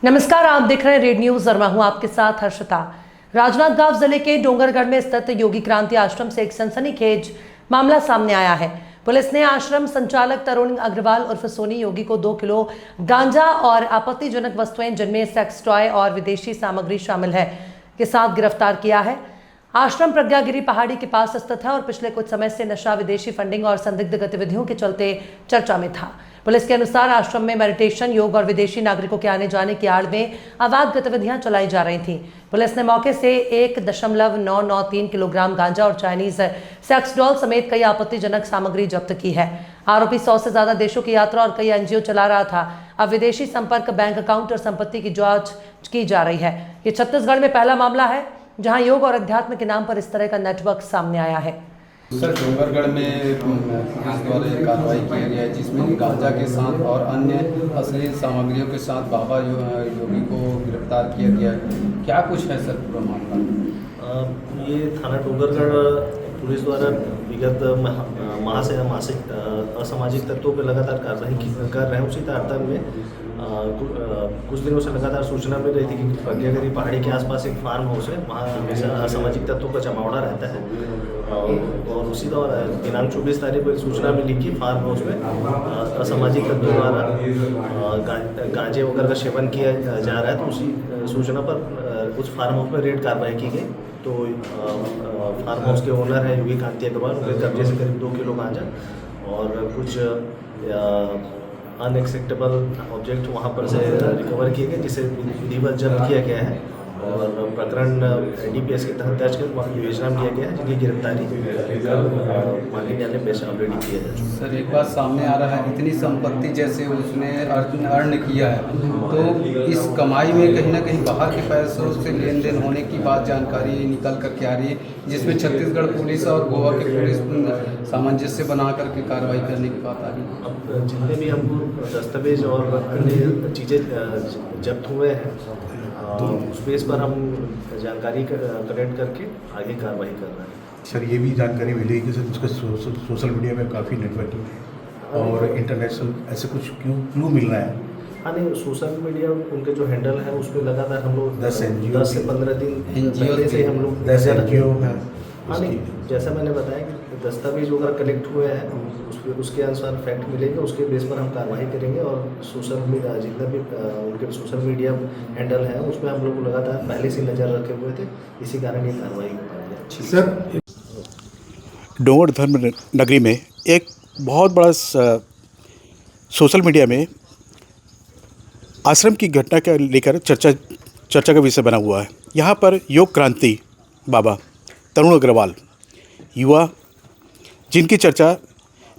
नमस्कार, आप देख रहे हैं रेड न्यूज और मैं हूं आपके साथ हर्षिता। राजनांदगांव जिले के डोंगरगढ़ में स्थित योगी क्रांति आश्रम से एक सनसनीखेज मामला सामने आया है। पुलिस ने आश्रम संचालक तरुण अग्रवाल उर्फ सोनी योगी को 2 किलो गांजा और आपत्तिजनक वस्तुएं जिनमें सेक्स टॉय और विदेशी सामग्री शामिल है के साथ गिरफ्तार किया है। आश्रम प्रज्ञागिरी पहाड़ी के पास स्थित है और पिछले कुछ समय से नशा, विदेशी फंडिंग और संदिग्ध गतिविधियों के चलते चर्चा में था। पुलिस के अनुसार आश्रम में मेडिटेशन, योग और विदेशी नागरिकों के आने जाने की आड़ में अवैध गतिविधियां चलाई जा रही थीं। पुलिस ने मौके से 1.993 किलोग्राम गांजा और चाइनीज सेक्स डॉल समेत कई आपत्तिजनक सामग्री जब्त की है। आरोपी 100 से ज्यादा देशों की यात्रा और कई एनजीओ चला रहा था। अब विदेशी संपर्क, बैंक अकाउंट और संपत्ति की जांच की जा रही है। ये छत्तीसगढ़ में पहला मामला है जहां योग और अध्यात्म के नाम पर इस तरह का नेटवर्क सामने आया है। सर, डोंगरगढ़ में पुलिस द्वारा कार्रवाई किया गया है जिसमें गांजा के साथ और अन्य अश्लील सामग्रियों के साथ बाबा योगी को गिरफ्तार किया गया है। क्या कुछ है सर पूरा मामला? ये थाना डोंगरगढ़ पुलिस द्वारा विगत माह से मासिक असामाजिक तत्वों पर लगातार कार्रवाई कर रहे हैं। उसी तारतम्य में कुछ दिनों से लगातार सूचना मिल रही थी कि प्रज्ञागिरी पहाड़ी के आसपास एक फार्म हाउस है, वहाँ हमेशा असामाजिक तत्वों का जमावड़ा रहता है। और उसी दौरान दिनांक 24 तारीख को एक सूचना मिली कि फार्म हाउस में असामाजिक तत्वों द्वारा गांजे वगैरह का सेवन किया जा रहा है। तो उसी सूचना पर उस फार्म हाउस में रेड कार्रवाई की गई। तो फार्म हाउस के ओनर है योगी क्रांति अग्रवाल, उनके कब्जे से करीब 2 किलो गांजा और कुछ अनएक्सेप्टेबल ऑब्जेक्ट वहाँ पर से रिकवर किए गए, जिसे विधिवत जब्त किया गया है और प्रकरण DPS के तहत दर्ज कर वहाँ योजना किया गया है, जिनकी गिरफ्तारी माननीय न्यायालय पेश ऑलरेडी किया जा चुका है। सर, एक बात सामने आ रहा है, इतनी संपत्ति जैसे उसने अर्न किया है, तो इस कमाई में कहीं ना कहीं बाहर के पैसों से लेन देन होने की बात जानकारी निकल करके आ रही है, जिसमें छत्तीसगढ़ पुलिस और गोवा की पुलिस सामंजस्य बना करके कार्रवाई करने की बात आ रही है। अब जितने भी हमको दस्तावेज और अन्य चीज़ें जब्त हुए हैं, उस बेस पर हम जानकारी कलेक्ट करके आगे कार्रवाई कर रहे हैं। सर, ये भी जानकारी मिली कि सर उसका सोशल मीडिया में काफ़ी नेटवर्किंग है और इंटरनेशनल ऐसे कुछ क्यों मिल रहा है? हाँ, नहीं, सोशल मीडिया उनके जो हैंडल है उस पर लगातार हम लोग 10 से 15 दिन पहले से हम लोग 10 NGO हैं। हाँ, नहीं, जैसा मैंने बताया कि दस्तावेज वगैरह कलेक्ट हुए हैं, उसके अनुसार फैक्ट मिलेंगे, उसके बेस पर हम कार्रवाई करेंगे और सोशल मीडिया जितना भी उनके सोशल मीडिया हैंडल है उसमें हम लोग लगातार पहले से नज़र रखे हुए थे, इसी कारण ये कार्रवाई हो पाई है। सर, डोंगरगढ़ धर्म नगरी में एक बहुत बड़ा सोशल मीडिया में आश्रम की घटना के लेकर चर्चा का विषय बना हुआ है। यहाँ पर योग क्रांति बाबा तरुण अग्रवाल, युवा जिनकी चर्चा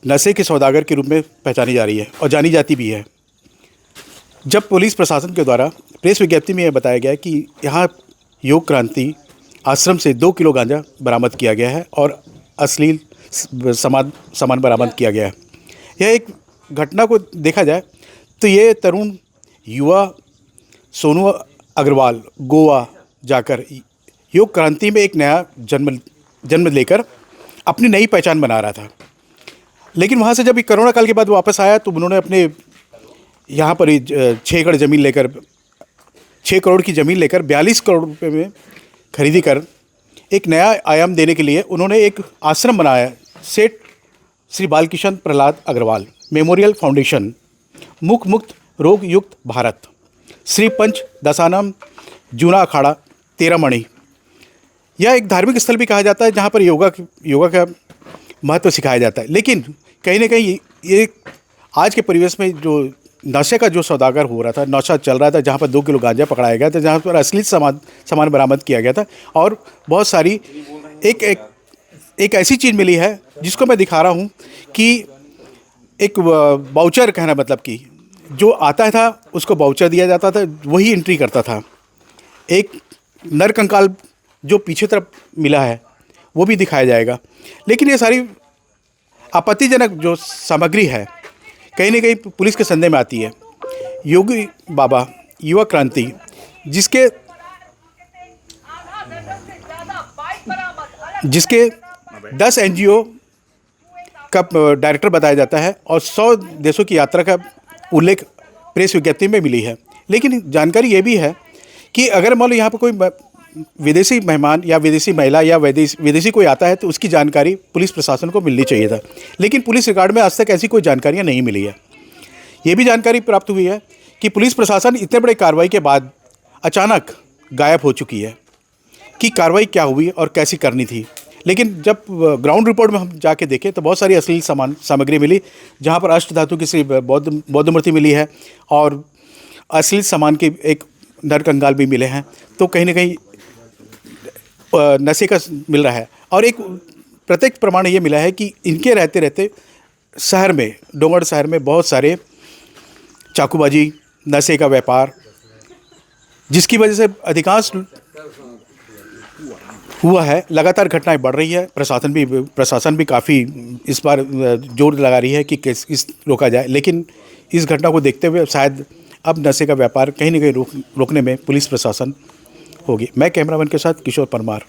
नशे के सौदागर के रूप में पहचानी जा रही है और जानी जाती भी है। जब पुलिस प्रशासन के द्वारा प्रेस विज्ञप्ति में यह बताया गया कि यहाँ योग क्रांति आश्रम से 2 किलो गांजा बरामद किया गया है और अश्लील सामान बरामद किया गया है। यह एक घटना को देखा जाए तो ये तरुण युवा सोनू अग्रवाल गोवा जाकर योग क्रांति में एक नया जन्म लेकर अपनी नई पहचान बना रहा था। लेकिन वहाँ से जब कोरोना काल के बाद वापस आया तो उन्होंने अपने यहाँ पर 6 एकड़ ज़मीन लेकर 6 करोड़ की ज़मीन लेकर 42 करोड़ रुपए में खरीदी कर एक नया आयाम देने के लिए उन्होंने एक आश्रम बनाया। सेठ श्री बालकिशन प्रहलाद अग्रवाल मेमोरियल फाउंडेशन, मुख मुक्त रोग युक्त भारत, श्री पंच दशानम जूना अखाड़ा 13 मणि। यह एक धार्मिक स्थल भी कहा जाता है जहाँ पर योगा का महत्व सिखाया जाता है। लेकिन कहीं ना कहीं ये आज के परिवेश में जो नशे का जो सौदागर हो रहा था, नशा चल रहा था, जहाँ पर 2 किलो गांजा पकड़ाया गया था, जहाँ पर अश्लील सामान बरामद किया गया था और बहुत सारी एक ऐसी चीज़ मिली है जिसको मैं दिखा रहा हूँ कि एक वाउचर, कहना मतलब कि जो आता था उसको वाउचर दिया जाता था, वही एंट्री करता था। एक नरकंकाल जो पीछे तरफ मिला है वो भी दिखाया जाएगा। लेकिन ये सारी आपत्तिजनक जो सामग्री है कहीं ना कहीं पुलिस के संदेह में आती है। योगी बाबा युवा क्रांति जिसके 10 NGO का डायरेक्टर बताया जाता है और 100 देशों की यात्रा का उल्लेख प्रेस विज्ञप्ति में मिली है। लेकिन जानकारी ये भी है कि अगर मान लो यहाँ पर कोई विदेशी मेहमान या विदेशी महिला या विदेशी कोई आता है तो उसकी जानकारी पुलिस प्रशासन को मिलनी चाहिए था, लेकिन पुलिस रिकॉर्ड में आज तक ऐसी कोई जानकारियाँ नहीं मिली है। ये भी जानकारी प्राप्त हुई है कि पुलिस प्रशासन इतने बड़े कार्रवाई के बाद अचानक गायब हो चुकी है कि कार्रवाई क्या हुई और कैसी करनी थी। लेकिन जब ग्राउंड रिपोर्ट में हम जाके देखें तो बहुत सारी अश्लील सामग्री मिली, जहाँ पर अष्ट धातु की श्री बौद्ध मूर्ति मिली है और अश्लील सामान के एक नरकंकाल भी मिले हैं। तो कहीं ना कहीं नशे का मिल रहा है और एक प्रत्यक्ष प्रमाण ये मिला है कि इनके रहते रहते शहर में, डोंगरगढ़ शहर में बहुत सारे चाकूबाजी, नशे का व्यापार, जिसकी वजह से अधिकांश हुआ है। लगातार घटनाएं बढ़ रही है। प्रशासन भी काफ़ी इस बार जोर लगा रही है कि इस रोका जाए, लेकिन इस घटना को देखते हुए शायद अब नशे का व्यापार कहीं ना कहीं रोकने में पुलिस प्रशासन होगी। मैं कैमरामैन के साथ किशोर परमार।